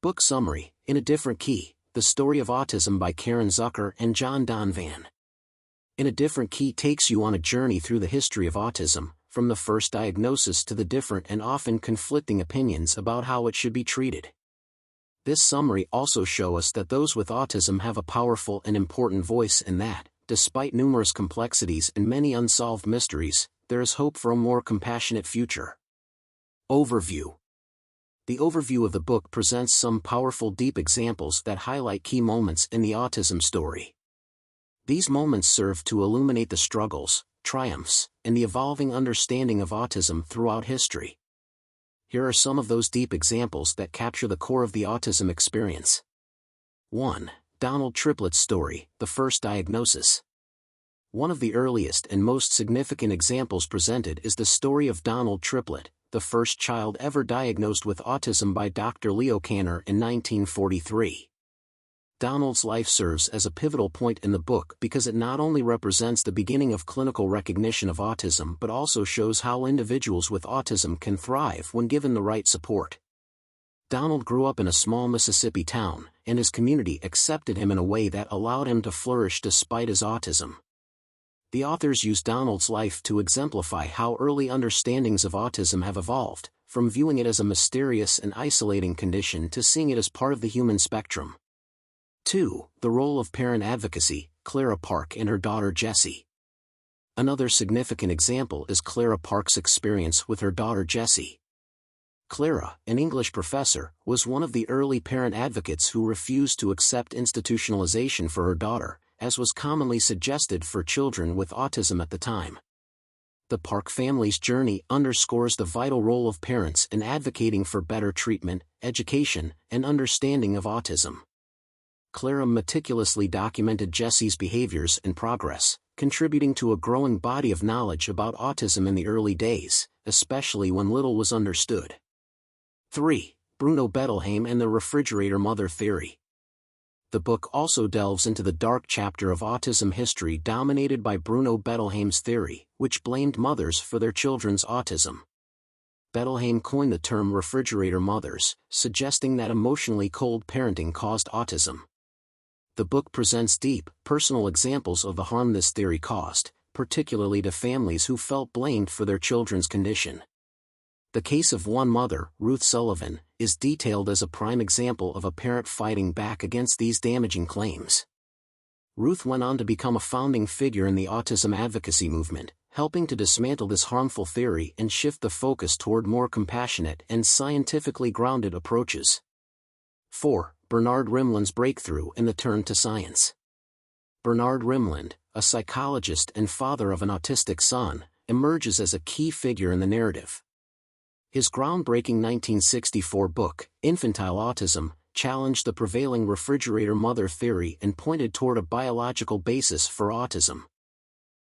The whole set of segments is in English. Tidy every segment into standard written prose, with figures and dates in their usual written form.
Book Summary, In a Different Key, The Story of Autism by Caren Zucker and JohnDonvan. In a Different Key takes you on a journey through the history of autism, from the first diagnosis to the different and often conflicting opinions about how it should be treated. This summary also shows us that those with autism have a powerful and important voice and that, despite numerous complexities and many unsolved mysteries, there is hope for a more compassionate future. Overview. The overview of the book presents some powerful deep examples that highlight key moments in the autism story. These moments serve to illuminate the struggles, triumphs, and the evolving understanding of autism throughout history. Here are some of those deep examples that capture the core of the autism experience. 1. Donald Triplett's story, the first diagnosis. One of the earliest and most significant examples presented is the story of Donald Triplett, the first child ever diagnosed with autism by Dr. Leo Kanner in 1943. Donald's life serves as a pivotal point in the book because it not only represents the beginning of clinical recognition of autism but also shows how individuals with autism can thrive when given the right support. Donald grew up in a small Mississippi town, and his community accepted him in a way that allowed him to flourish despite his autism. The authors use Donald's life to exemplify how early understandings of autism have evolved, from viewing it as a mysterious and isolating condition to seeing it as part of the human spectrum. 2. The role of parent advocacy, Clara Park and her daughter Jessie. Another significant example is Clara Park's experience with her daughter Jessie. Clara, an English professor, was one of the early parent advocates who refused to accept institutionalization for her daughter, as was commonly suggested for children with autism at the time. The Park family's journey underscores the vital role of parents in advocating for better treatment, education, and understanding of autism. Clara meticulously documented Jessie's behaviors and progress, contributing to a growing body of knowledge about autism in the early days, especially when little was understood. 3. Bruno Bettelheim and the refrigerator mother theory. The book also delves into the dark chapter of autism history dominated by Bruno Bettelheim's theory, which blamed mothers for their children's autism. Bettelheim coined the term refrigerator mothers, suggesting that emotionally cold parenting caused autism. The book presents deep, personal examples of the harm this theory caused, particularly to families who felt blamed for their children's condition. The case of one mother, Ruth Sullivan, is detailed as a prime example of a parent fighting back against these damaging claims. Ruth went on to become a founding figure in the autism advocacy movement, helping to dismantle this harmful theory and shift the focus toward more compassionate and scientifically grounded approaches. 4. Bernard Rimland's breakthrough and the turn to science. Bernard Rimland, a psychologist and father of an autistic son, emerges as a key figure in the narrative. His groundbreaking 1964 book, Infantile Autism, challenged the prevailing refrigerator mother theory and pointed toward a biological basis for autism.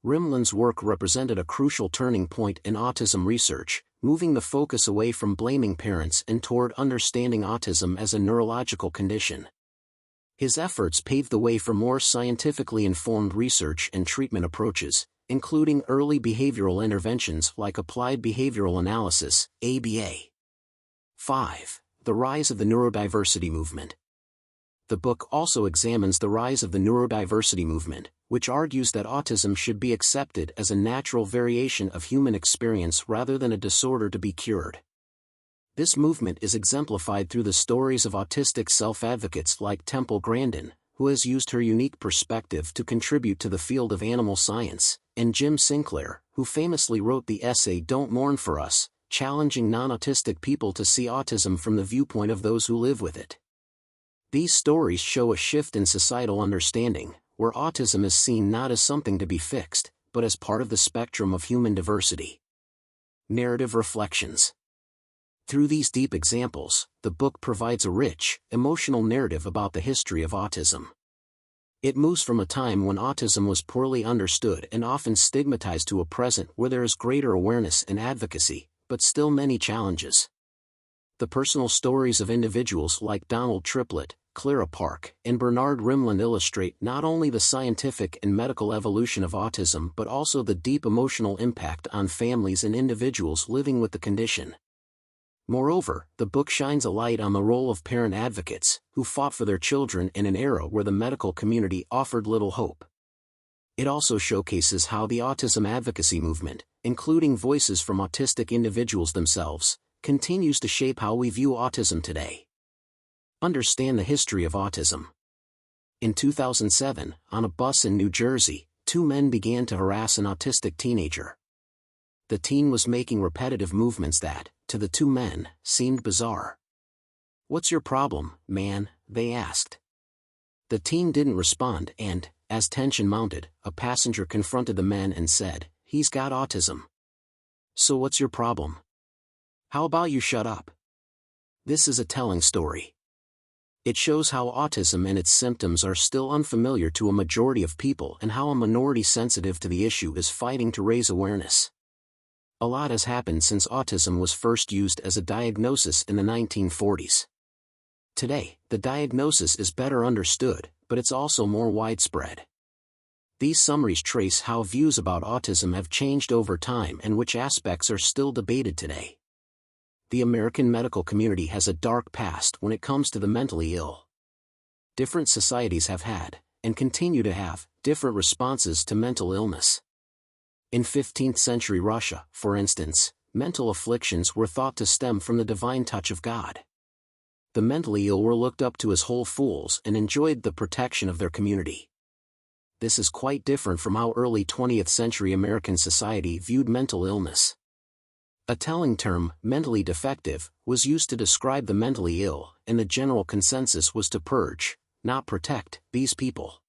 Rimland's work represented a crucial turning point in autism research, moving the focus away from blaming parents and toward understanding autism as a neurological condition. His efforts paved the way for more scientifically informed research and treatment approaches, including early behavioral interventions like applied behavioral analysis, ABA. 5. The rise of the neurodiversity movement. The book also examines the rise of the neurodiversity movement, which argues that autism should be accepted as a natural variation of human experience rather than a disorder to be cured. This movement is exemplified through the stories of autistic self-advocates like Temple Grandin, who has used her unique perspective to contribute to the field of animal science, and Jim Sinclair, who famously wrote the essay Don't Mourn for Us, challenging non-autistic people to see autism from the viewpoint of those who live with it. These stories show a shift in societal understanding, where autism is seen not as something to be fixed, but as part of the spectrum of human diversity. Narrative reflections. Through these deep examples, the book provides a rich, emotional narrative about the history of autism. It moves from a time when autism was poorly understood and often stigmatized to a present where there is greater awareness and advocacy, but still many challenges. The personal stories of individuals like Donald Triplett, Clara Park, and Bernard Rimland illustrate not only the scientific and medical evolution of autism but also the deep emotional impact on families and individuals living with the condition. Moreover, the book shines a light on the role of parent advocates, who fought for their children in an era where the medical community offered little hope. It also showcases how the autism advocacy movement, including voices from autistic individuals themselves, continues to shape how we view autism today. Understand the history of autism. In 2007, on a bus in New Jersey, two men began to harass an autistic teenager. The teen was making repetitive movements that, to the two men, seemed bizarre. "What's your problem, man?" they asked. The teen didn't respond and, as tension mounted, a passenger confronted the men and said, "He's got autism. So what's your problem? How about you shut up?" This is a telling story. It shows how autism and its symptoms are still unfamiliar to a majority of people and how a minority sensitive to the issue is fighting to raise awareness. A lot has happened since autism was first used as a diagnosis in the 1940s. Today, the diagnosis is better understood, but it's also more widespread. These summaries trace how views about autism have changed over time and which aspects are still debated today. The American medical community has a dark past when it comes to the mentally ill. Different societies have had, and continue to have, different responses to mental illness. In 15th century Russia, for instance, mental afflictions were thought to stem from the divine touch of God. The mentally ill were looked up to as whole fools and enjoyed the protection of their community. This is quite different from how early 20th century American society viewed mental illness. A telling term, mentally defective, was used to describe the mentally ill, and the general consensus was to purge, not protect, these people.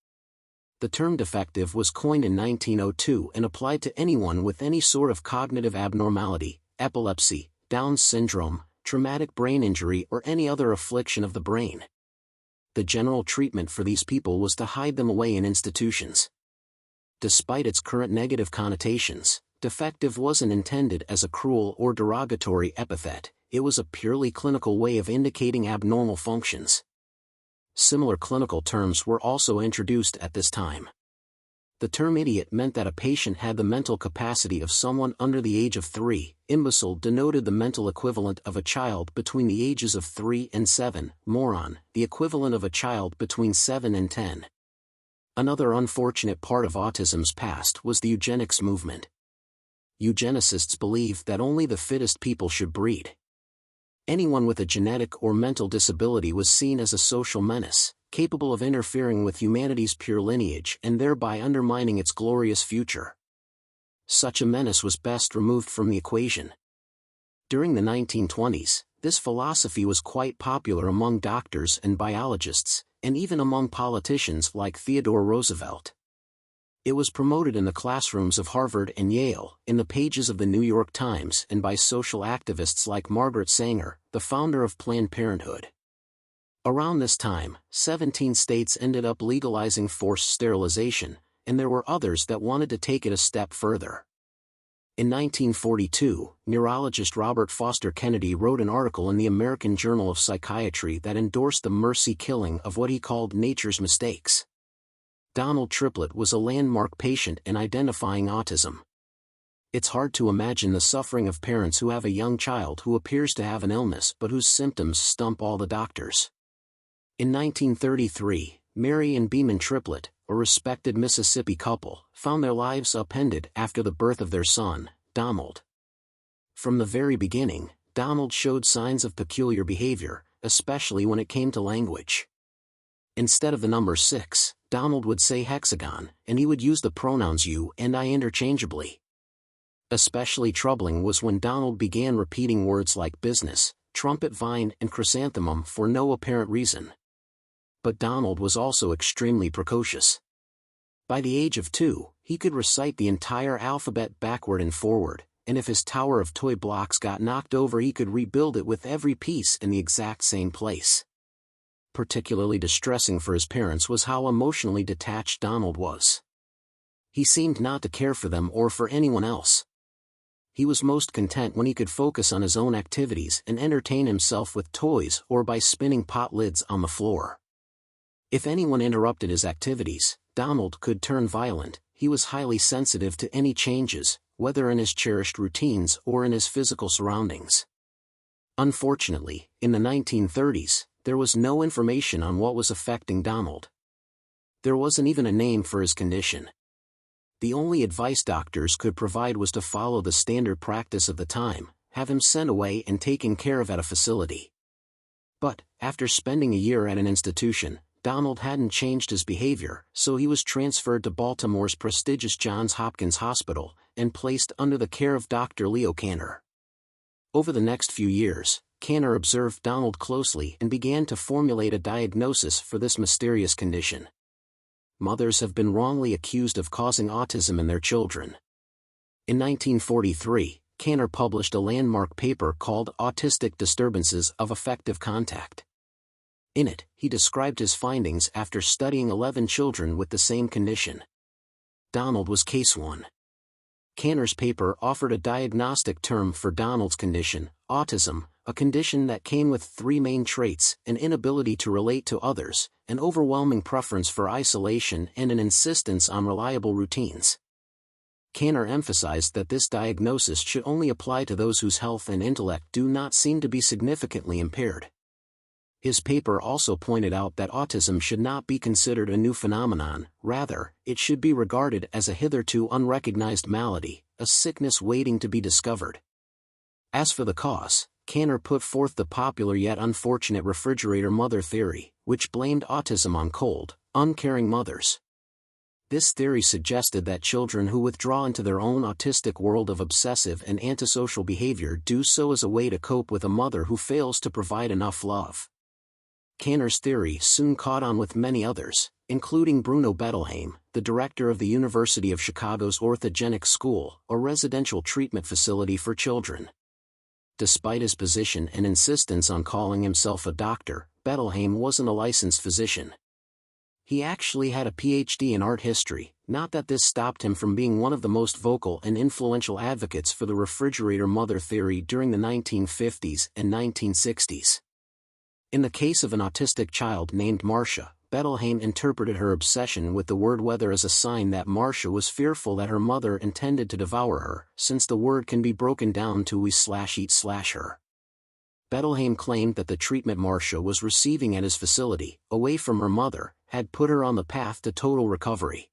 The term defective was coined in 1902 and applied to anyone with any sort of cognitive abnormality, epilepsy, Down syndrome, traumatic brain injury or any other affliction of the brain. The general treatment for these people was to hide them away in institutions. Despite its current negative connotations, defective wasn't intended as a cruel or derogatory epithet, it was a purely clinical way of indicating abnormal functions. Similar clinical terms were also introduced at this time. The term idiot meant that a patient had the mental capacity of someone under the age of 3, imbecile denoted the mental equivalent of a child between the ages of 3 and 7, moron, the equivalent of a child between 7 and 10. Another unfortunate part of autism's past was the eugenics movement. Eugenicists believed that only the fittest people should breed. Anyone with a genetic or mental disability was seen as a social menace, capable of interfering with humanity's pure lineage and thereby undermining its glorious future. Such a menace was best removed from the equation. During the 1920s, this philosophy was quite popular among doctors and biologists, and even among politicians like Theodore Roosevelt. It was promoted in the classrooms of Harvard and Yale, in the pages of the New York Times, and by social activists like Margaret Sanger, the founder of Planned Parenthood. Around this time, 17 states ended up legalizing forced sterilization, and there were others that wanted to take it a step further. In 1942, neurologist Robert Foster Kennedy wrote an article in the American Journal of Psychiatry that endorsed the mercy killing of what he called nature's mistakes. Donald Triplett was a landmark patient in identifying autism. It's hard to imagine the suffering of parents who have a young child who appears to have an illness but whose symptoms stump all the doctors. In 1933, Mary and Beeman Triplett, a respected Mississippi couple, found their lives upended after the birth of their son, Donald. From the very beginning, Donald showed signs of peculiar behavior, especially when it came to language. Instead of the number 6, Donald would say hexagon, and he would use the pronouns you and I interchangeably. Especially troubling was when Donald began repeating words like business, trumpet vine and chrysanthemum for no apparent reason. But Donald was also extremely precocious. By the age of 2, he could recite the entire alphabet backward and forward, and if his tower of toy blocks got knocked over he could rebuild it with every piece in the exact same place. Particularly distressing for his parents was how emotionally detached Donald was. He seemed not to care for them or for anyone else. He was most content when he could focus on his own activities and entertain himself with toys or by spinning pot lids on the floor. If anyone interrupted his activities, Donald could turn violent. He was highly sensitive to any changes, whether in his cherished routines or in his physical surroundings. Unfortunately, in the 1930s, there was no information on what was affecting Donald. There wasn't even a name for his condition. The only advice doctors could provide was to follow the standard practice of the time, have him sent away and taken care of at a facility. But, after spending a year at an institution, Donald hadn't changed his behavior, so he was transferred to Baltimore's prestigious Johns Hopkins Hospital, and placed under the care of Dr. Leo Kanner. Over the next few years, Kanner observed Donald closely and began to formulate a diagnosis for this mysterious condition. Mothers have been wrongly accused of causing autism in their children. In 1943, Kanner published a landmark paper called Autistic Disturbances of Affective Contact. In it, he described his findings after studying 11 children with the same condition. Donald was case 1. Kanner's paper offered a diagnostic term for Donald's condition, autism, a condition that came with 3 main traits: an inability to relate to others, an overwhelming preference for isolation, and an insistence on reliable routines. Kanner emphasized that this diagnosis should only apply to those whose health and intellect do not seem to be significantly impaired. His paper also pointed out that autism should not be considered a new phenomenon, rather, it should be regarded as a hitherto unrecognized malady, a sickness waiting to be discovered. As for the cause, Kanner put forth the popular yet unfortunate refrigerator mother theory, which blamed autism on cold, uncaring mothers. This theory suggested that children who withdraw into their own autistic world of obsessive and antisocial behavior do so as a way to cope with a mother who fails to provide enough love. Kanner's theory soon caught on with many others, including Bruno Bettelheim, the director of the University of Chicago's Orthogenic School, a residential treatment facility for children. Despite his position and insistence on calling himself a doctor, Bettelheim wasn't a licensed physician. He actually had a PhD in art history, not that this stopped him from being one of the most vocal and influential advocates for the refrigerator mother theory during the 1950s and 1960s. In the case of an autistic child named Marcia, Bettelheim interpreted her obsession with the word weather as a sign that Marcia was fearful that her mother intended to devour her, since the word can be broken down to we/eat/her. Bettelheim claimed that the treatment Marcia was receiving at his facility, away from her mother, had put her on the path to total recovery.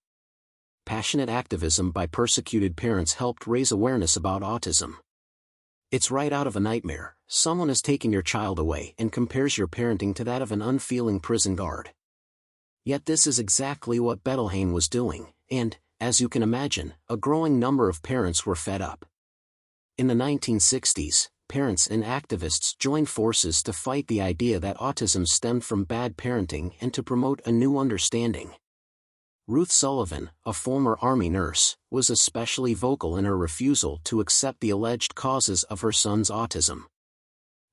Passionate activism by persecuted parents helped raise awareness about autism. It's right out of a nightmare. Someone has taken your child away and compares your parenting to that of an unfeeling prison guard. Yet this is exactly what Bettelheim was doing, and, as you can imagine, a growing number of parents were fed up. In the 1960s, parents and activists joined forces to fight the idea that autism stemmed from bad parenting and to promote a new understanding. Ruth Sullivan, a former Army nurse, was especially vocal in her refusal to accept the alleged causes of her son's autism.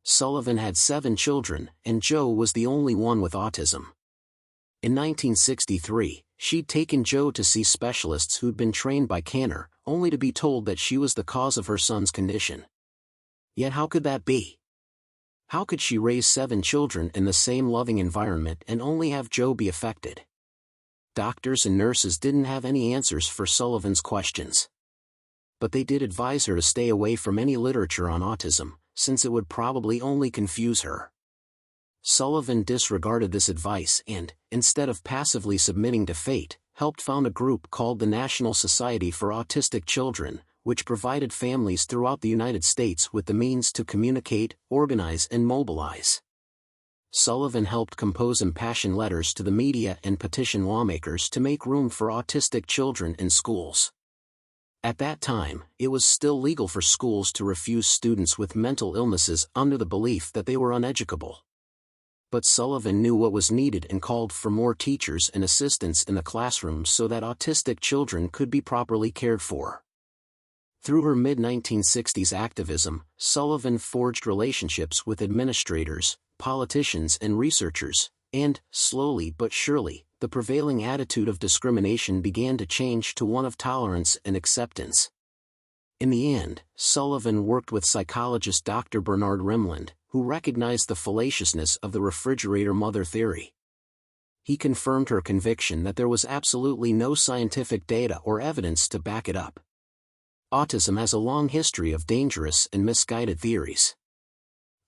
Sullivan had 7 children, and Joe was the only one with autism. In 1963, she'd taken Joe to see specialists who'd been trained by Kanner, only to be told that she was the cause of her son's condition. Yet how could that be? How could she raise 7 children in the same loving environment and only have Joe be affected? Doctors and nurses didn't have any answers for Sullivan's questions. But they did advise her to stay away from any literature on autism, since it would probably only confuse her. Sullivan disregarded this advice and, instead of passively submitting to fate, helped found a group called the National Society for Autistic Children, which provided families throughout the United States with the means to communicate, organize and mobilize. Sullivan helped compose impassioned letters to the media and petition lawmakers to make room for autistic children in schools. At that time, it was still legal for schools to refuse students with mental illnesses under the belief that they were uneducable. But Sullivan knew what was needed and called for more teachers and assistants in the classroom so that autistic children could be properly cared for. Through her mid-1960s activism, Sullivan forged relationships with administrators, politicians and researchers, and, slowly but surely, the prevailing attitude of discrimination began to change to one of tolerance and acceptance. In the end, Sullivan worked with psychologist Dr. Bernard Rimland, who recognized the fallaciousness of the refrigerator mother theory. He confirmed her conviction that there was absolutely no scientific data or evidence to back it up. Autism has a long history of dangerous and misguided theories.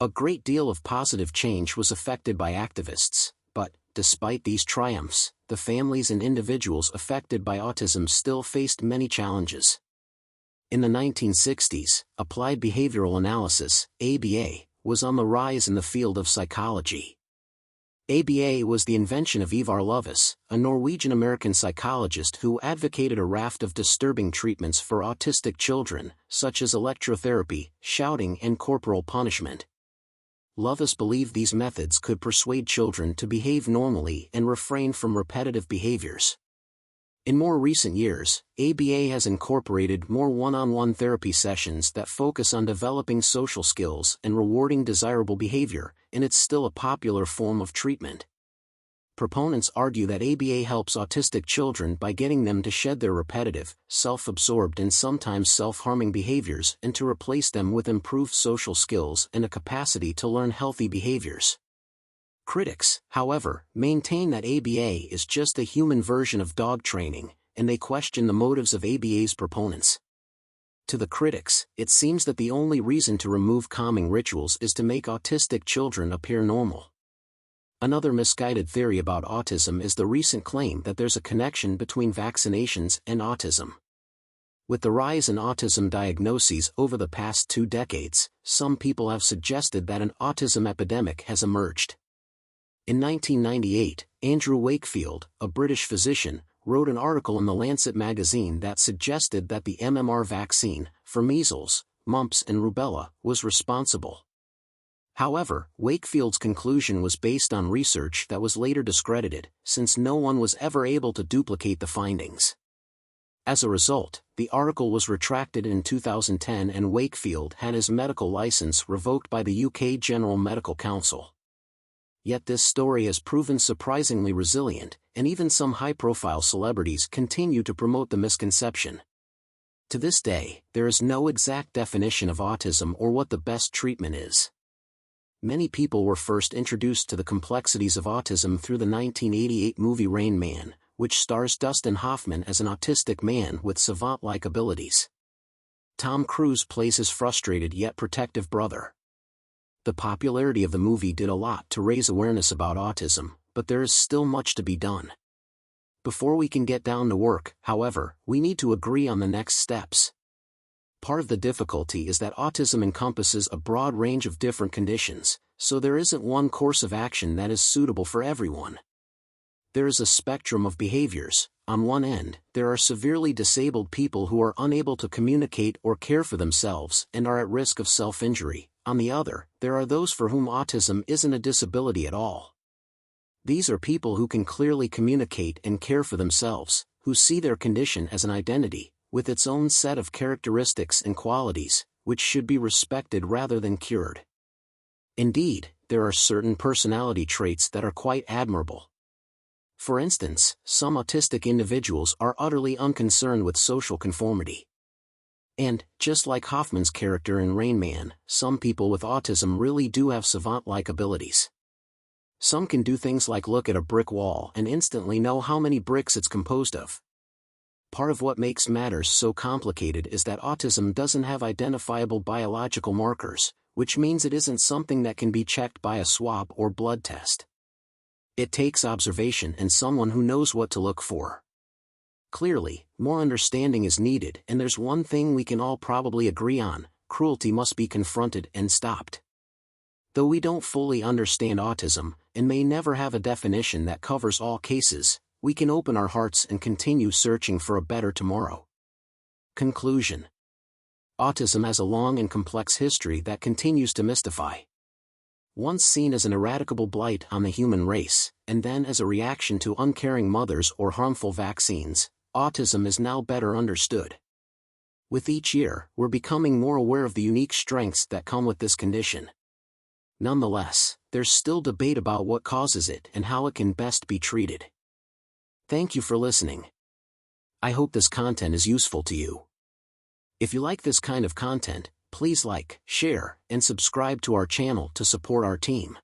A great deal of positive change was effected by activists, but, despite these triumphs, the families and individuals affected by autism still faced many challenges. In the 1960s, applied behavioral analysis, ABA, was on the rise in the field of psychology. ABA was the invention of Ivar Lovis, a Norwegian-American psychologist who advocated a raft of disturbing treatments for autistic children, such as electrotherapy, shouting and corporal punishment. Lovis believed these methods could persuade children to behave normally and refrain from repetitive behaviors. In more recent years, ABA has incorporated more one-on-one therapy sessions that focus on developing social skills and rewarding desirable behavior, and it's still a popular form of treatment. Proponents argue that ABA helps autistic children by getting them to shed their repetitive, self-absorbed and sometimes self-harming behaviors and to replace them with improved social skills and a capacity to learn healthy behaviors. Critics, however, maintain that ABA is just a human version of dog training, and they question the motives of ABA's proponents. To the critics, it seems that the only reason to remove calming rituals is to make autistic children appear normal. Another misguided theory about autism is the recent claim that there's a connection between vaccinations and autism. With the rise in autism diagnoses over the past 2 decades, some people have suggested that an autism epidemic has emerged. In 1998, Andrew Wakefield, a British physician, wrote an article in The Lancet magazine that suggested that the MMR vaccine, for measles, mumps and rubella, was responsible. However, Wakefield's conclusion was based on research that was later discredited, since no one was ever able to duplicate the findings. As a result, the article was retracted in 2010 and Wakefield had his medical license revoked by the UK General Medical Council. Yet this story has proven surprisingly resilient, and even some high-profile celebrities continue to promote the misconception. To this day, there is no exact definition of autism or what the best treatment is. Many people were first introduced to the complexities of autism through the 1988 movie Rain Man, which stars Dustin Hoffman as an autistic man with savant-like abilities. Tom Cruise plays his frustrated yet protective brother. The popularity of the movie did a lot to raise awareness about autism, but there is still much to be done. Before we can get down to work, however, we need to agree on the next steps. Part of the difficulty is that autism encompasses a broad range of different conditions, so there isn't one course of action that is suitable for everyone. There is a spectrum of behaviors. On one end, there are severely disabled people who are unable to communicate or care for themselves and are at risk of self-injury. On the other, there are those for whom autism isn't a disability at all. These are people who can clearly communicate and care for themselves, who see their condition as an identity, with its own set of characteristics and qualities, which should be respected rather than cured. Indeed, there are certain personality traits that are quite admirable. For instance, some autistic individuals are utterly unconcerned with social conformity. And, just like Hoffman's character in Rain Man, some people with autism really do have savant-like abilities. Some can do things like look at a brick wall and instantly know how many bricks it's composed of. Part of what makes matters so complicated is that autism doesn't have identifiable biological markers, which means it isn't something that can be checked by a swab or blood test. It takes observation and someone who knows what to look for. Clearly, more understanding is needed, and there's one thing we can all probably agree on: cruelty must be confronted and stopped. Though we don't fully understand autism, and may never have a definition that covers all cases, we can open our hearts and continue searching for a better tomorrow. Conclusion: autism has a long and complex history that continues to mystify. Once seen as an eradicable blight on the human race, and then as a reaction to uncaring mothers or harmful vaccines, autism is now better understood. With each year, we're becoming more aware of the unique strengths that come with this condition. Nonetheless, there's still debate about what causes it and how it can best be treated. Thank you for listening. I hope this content is useful to you. If you like this kind of content, please like, share, and subscribe to our channel to support our team.